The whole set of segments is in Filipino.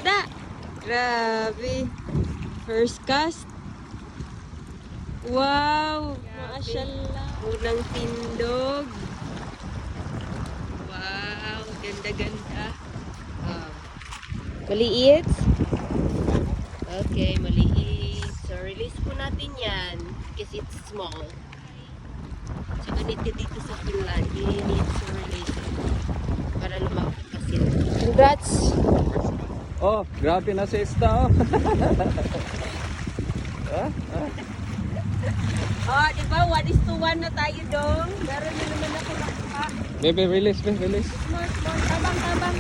isda. Grabe. First cast. Wow. Masyaallah. Unang tindog. Wow. Ganda-ganda. Maliit. Okay, maliit. So, release po natin yan. Because it's small. So, ganito dito sa Finland. You need to release it. Para lumaki pa sila. Congrats! Oh, grabe na si Esta, oh. Oh, di ba? 1:1 na tayo dong. Meron na naman ako nakuha. Baby, release, baby, release. Small. Tabang.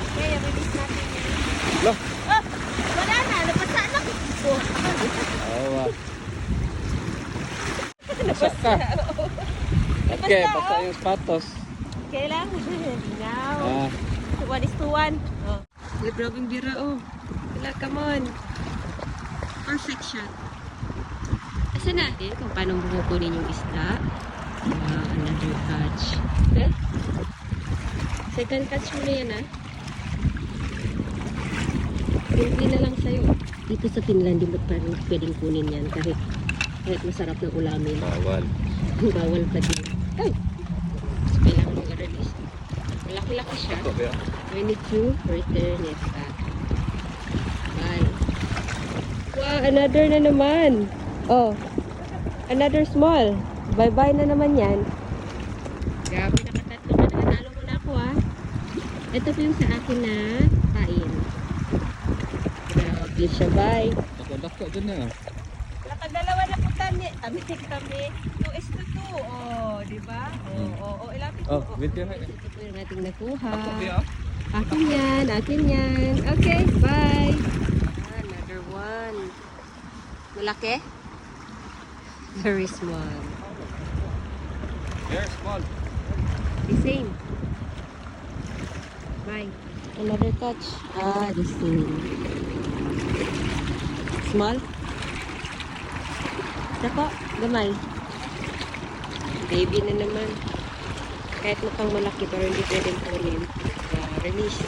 Okay, release natin yan. Look. Oh, wala na. Napasa na ko. Awa. Basa ka. Okay, basa yung sapatos. Okay lang. Now. Ah, 1:1. Oh. Grabing bira, oh. Wala, come on. Perfect shot. Asa na? Kung paano bukukunin yung isda. Another catch. Okay? Second catch mo na yan, ah. Hindi na lang sa'yo. Dito sa Finland, di mo parang pwedeng kunin yan kahit masarap ng ulamin. bawal. Bawal pa din. Ay! So, kailangan mo i-release. Malaki-laki siya. We need to return it back. Bye. Wow, another na naman. Oh, another small. Bye-bye na naman yan. Grabe, nakatatlo na. Nanalo mo na ako, ah. Ito po yung sa akin na kain. Grabe siya, bye. Dako dyan na. Nakadalawa na po kami. Kami. 2:2. Oh, di ba? Oh, ilapit mo. Oh, video na. Ito po yung ating nakuha. Yeah. Akin yan. Okay, bye. Another one. Malaki? Very small. Very small. The same. Bye. Another touch. The same. Small? Dako, gamay. Baby na naman. Kahit mukhang malaki pero hindi pwedeng kunin. Release.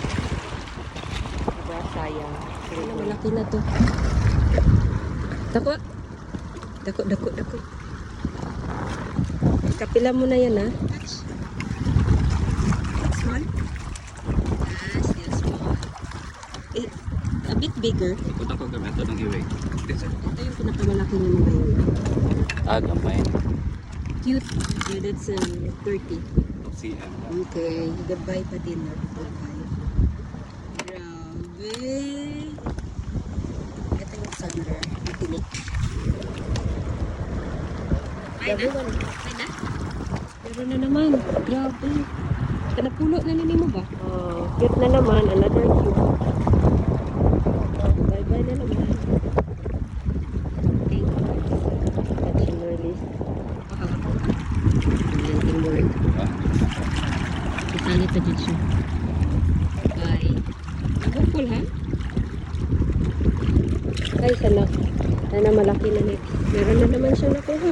Diba? Sayang. Pero malaki na to. Dako. Dako. Kapila mo na yan, ha? Small? Still small. A bit bigger. Ito ako gamito ng iway. Ito yung pinakamalaki niya mo ngayon. Gamay. Cute. Yeah, that's 30. CM. Okay. Gabay pa din na. Gabay. Grabe. Ito yung thunder. Tinik. Grabe na. Meron na naman. Grabe. Kanapulo na nini mo ba? Oh, cute na naman. Another cute. Bye-bye na naman. Thank you. Catch and release. Brilliant work. Isali pa dyan siya. Bye. Nag-full, ha? Ay, sana malaki na next. Meron na naman siya nakuha.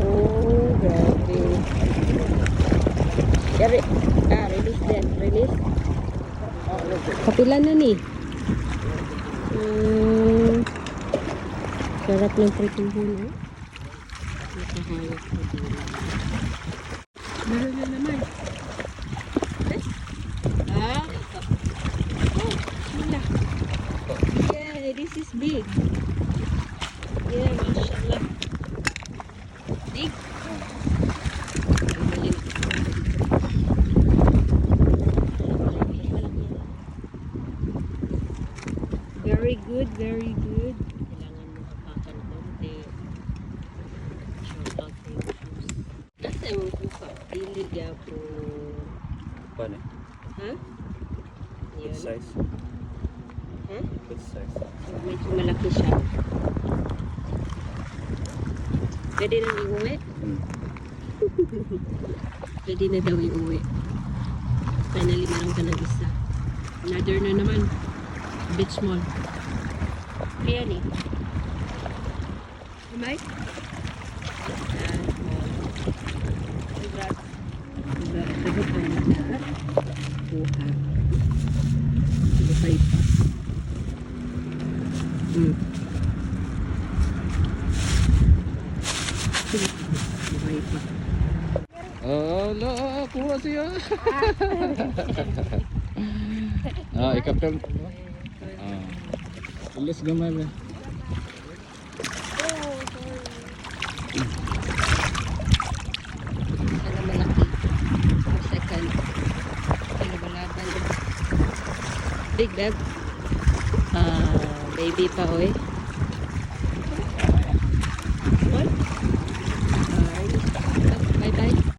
Oh, grabe. Release din. Release. Kapila na ni. Sarap ng freaking hula. Nakahawak ko din. Meron na naman. Ito. Oh, wala. Yeah, this is big. Yeah, mashallah. Big. Very good, very good. Kailangan mo hapakan konti. Shout out for your shoes. Nasa yung kuka? Dili niya po. Paano? Ha? Good Yun. size. Ha? Good size. Medyo malaki siya. Pwede nang iuwi? Pwede na daw iuwi. Finally, meron ka ng isa. Another na naman. A bit small. Kaya ni. Amay? Small. Congrats. Congrats. Buha. Waiting. Ala, kuha siya. Ikapel. Alis gamay ba? Sana malaki. Second. Kalabalaban. Big bag. Baby pa, oy.